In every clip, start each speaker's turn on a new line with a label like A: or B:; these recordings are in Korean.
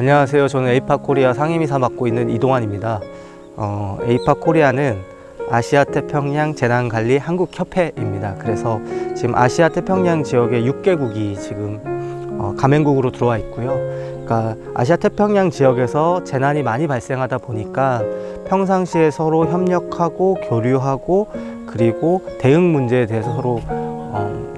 A: 안녕하세요. 저는 에이팍 코리아 상임이사 맡고 있는 이동환입니다. 에이팍 코리아는 아시아 태평양 재난관리 한국협회입니다. 그래서 지금 아시아 태평양 지역의 6개국이 지금 가맹국으로 들어와 있고요. 그러니까 아시아 태평양 지역에서 재난이 많이 발생하다 보니까 평상시에 서로 협력하고 교류하고 그리고 대응 문제에 대해서 서로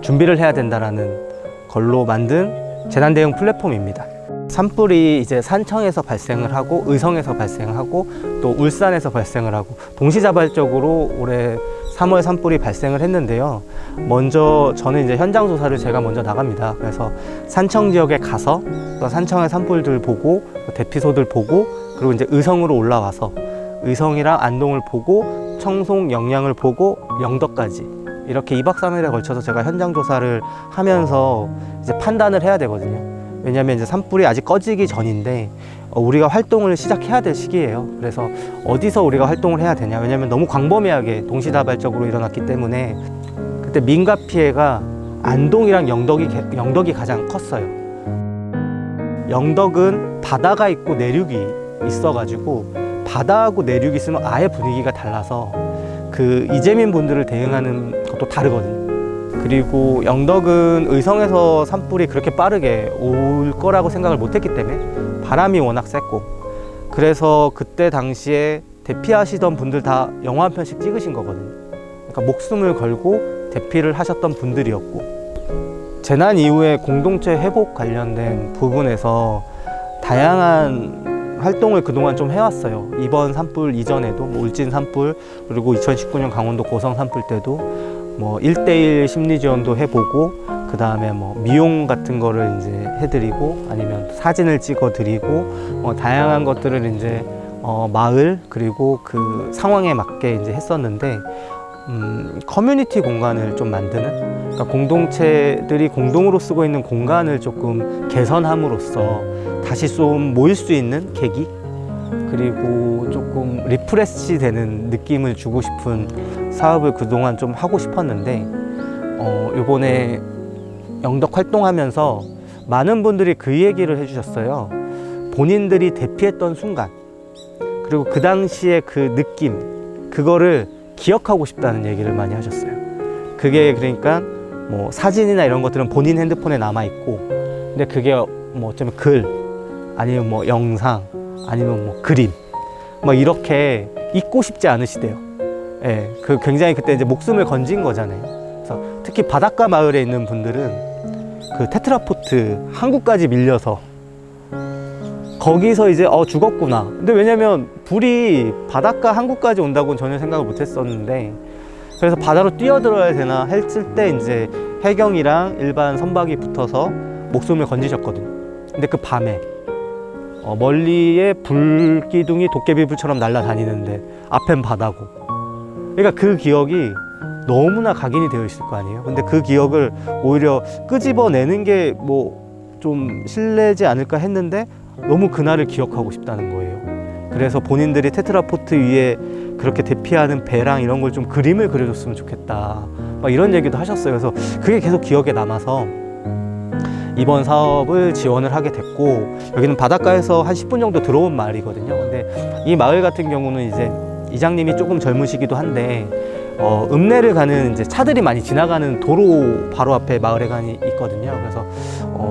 A: 준비를 해야 된다라는 걸로 만든 재난 대응 플랫폼입니다. 산불이 이제 산청에서 발생을 하고 의성에서 발생하고 또 울산에서 발생을 하고 동시자발적으로 올해 3월 산불이 발생을 했는데요. 먼저 저는 이제 현장 조사를 제가 먼저 나갑니다. 그래서 산청 지역에 가서 산청의 산불들 보고 대피소들 보고 그리고 이제 의성으로 올라와서 의성이랑 안동을 보고 청송, 영양을 보고 영덕까지 이렇게 2박 3일에 걸쳐서 제가 현장 조사를 하면서 이제 판단을 해야 되거든요. 왜냐하면 이제 산불이 아직 꺼지기 전인데 우리가 활동을 시작해야 될 시기예요. 그래서 어디서 우리가 활동을 해야 되냐. 왜냐하면 너무 광범위하게 동시다발적으로 일어났기 때문에 그때 민가 피해가 안동이랑 영덕이 가장 컸어요. 영덕은 바다가 있고 내륙이 있어가지고 바다하고 내륙이 있으면 아예 분위기가 달라서 그 이재민 분들을 대응하는 것도 다르거든요. 그리고 영덕은 의성에서 산불이 그렇게 빠르게 올 거라고 생각을 못했기 때문에 바람이 워낙 셌고 그래서 그때 당시에 대피하시던 분들 다 영화 한 편씩 찍으신 거거든요. 그러니까 목숨을 걸고 대피를 하셨던 분들이었고 재난 이후에 공동체 회복 관련된 부분에서 다양한 활동을 그동안 좀 해왔어요. 이번 산불 이전에도 울진 산불 그리고 2019년 강원도 고성 산불 때도 1:1 심리 지원도 해보고 그 다음에 미용 같은 거를 이제 해드리고 아니면 사진을 찍어드리고 다양한 것들을 이제 마을 그리고 그 상황에 맞게 이제 했었는데 커뮤니티 공간을 좀 만드는 그러니까 공동체들이 공동으로 쓰고 있는 공간을 조금 개선함으로써 다시 좀 모일 수 있는 계기 그리고 조금 리프레시 되는 느낌을 주고 싶은 사업을 그동안 좀 하고 싶었는데 요번에 영덕 활동하면서 많은 분들이 그 얘기를 해주셨어요. 본인들이 대피했던 순간 그리고 그 당시에 그 느낌 그거를 기억하고 싶다는 얘기를 많이 하셨어요. 그게 그러니까 사진이나 이런 것들은 본인 핸드폰에 남아있고 근데 그게 어쩌면 글 아니면 영상 아니면 그림 이렇게 잊고 싶지 않으시대요. 예, 그 굉장히 그때 이제 목숨을 건진 거잖아요. 그래서 특히 바닷가 마을에 있는 분들은 그 테트라포트 한국까지 밀려서 거기서 이제 죽었구나. 근데 왜냐면 불이 바닷가 한국까지 온다고는 전혀 생각을 못 했었는데 그래서 바다로 뛰어들어야 되나 했을 때 이제 해경이랑 일반 선박이 붙어서 목숨을 건지셨거든요. 근데 그 밤에 멀리에 불기둥이 도깨비불처럼 날아다니는데 앞엔 바다고 그러니까 그 기억이 너무나 각인이 되어 있을 거 아니에요. 근데 그 기억을 오히려 끄집어내는 게 좀 실례지 않을까 했는데 너무 그날을 기억하고 싶다는 거예요. 그래서 본인들이 테트라포트 위에 그렇게 대피하는 배랑 이런 걸 좀 그림을 그려줬으면 좋겠다 이런 얘기도 하셨어요. 그래서 그게 계속 기억에 남아서 이번 사업을 지원을 하게 됐고 여기는 바닷가에서 한 10분 정도 들어온 마을이거든요. 근데 이 마을 같은 경우는 이제 이장님이 조금 젊으시기도 한데 읍내를 가는 이제 차들이 많이 지나가는 도로 바로 앞에 마을회관이 있거든요. 그래서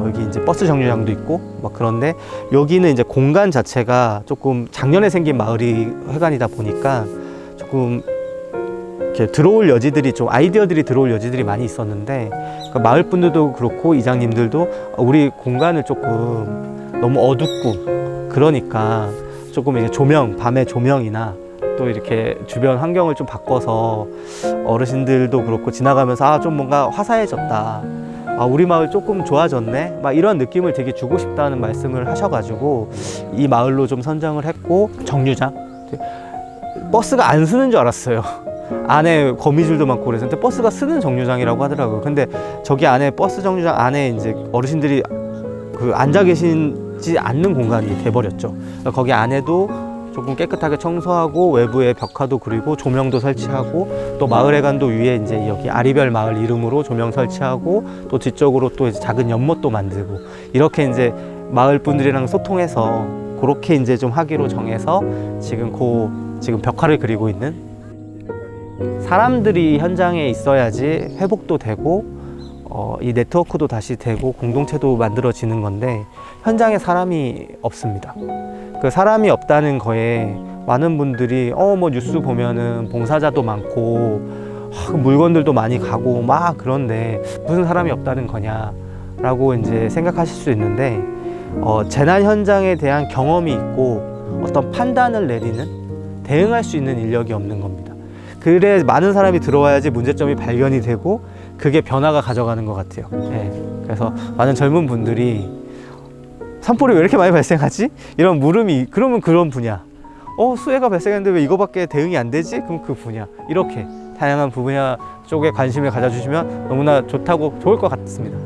A: 여기 이제 버스 정류장도 있고 그런데 여기는 이제 공간 자체가 조금 작년에 생긴 마을이 회관이다 보니까 조금 이렇게 들어올 여지들이 좀 아이디어들이 들어올 여지들이 많이 있었는데 그러니까 마을 분들도 그렇고 이장님들도 우리 공간을 조금 너무 어둡고 그러니까 조금 이제 밤에 조명이나 또 이렇게 주변 환경을 좀 바꿔서 어르신들도 그렇고 지나가면서 좀 뭔가 화사해졌다. 우리 마을 조금 좋아졌네. 이런 느낌을 되게 주고 싶다는 말씀을 하셔가지고 이 마을로 좀 선정을 했고 정류장 버스가 안 쓰는 줄 알았어요. 안에 거미줄도 많고 그래서 근데 버스가 쓰는 정류장이라고 하더라고요. 근데 저기 안에 버스 정류장 안에 이제 어르신들이 앉아 계시지 않는 공간이 돼버렸죠. 그러니까 거기 안에도 조금 깨끗하게 청소하고 외부에 벽화도 그리고 조명도 설치하고 또 마을회관도 위에 이제 여기 아리별 마을 이름으로 조명 설치하고 또 뒤쪽으로 또 이제 작은 연못도 만들고 이렇게 이제 마을 분들이랑 소통해서 그렇게 이제 좀 하기로 정해서 지금 벽화를 그리고 있는. 사람들이 현장에 있어야지 회복도 되고 이 네트워크도 다시 되고 공동체도 만들어지는 건데 현장에 사람이 없습니다. 그 사람이 없다는 거에 많은 분들이 뭐 뉴스 보면은 봉사자도 많고 물건들도 많이 가고 막 그런데 무슨 사람이 없다는 거냐라고 이제 생각하실 수 있는데 재난 현장에 대한 경험이 있고 어떤 판단을 내리는 대응할 수 있는 인력이 없는 겁니다. 그래 많은 사람이 들어와야지 문제점이 발견이 되고 그게 변화가 가져가는 것 같아요. 네. 그래서 많은 젊은 분들이 산불이 왜 이렇게 많이 발생하지? 이런 물음이 그러면 그런 분야. 수해가 발생했는데 왜 이거밖에 대응이 안 되지? 그럼 그 분야. 이렇게 다양한 분야 쪽에 관심을 가져주시면 너무나 좋을 것 같습니다.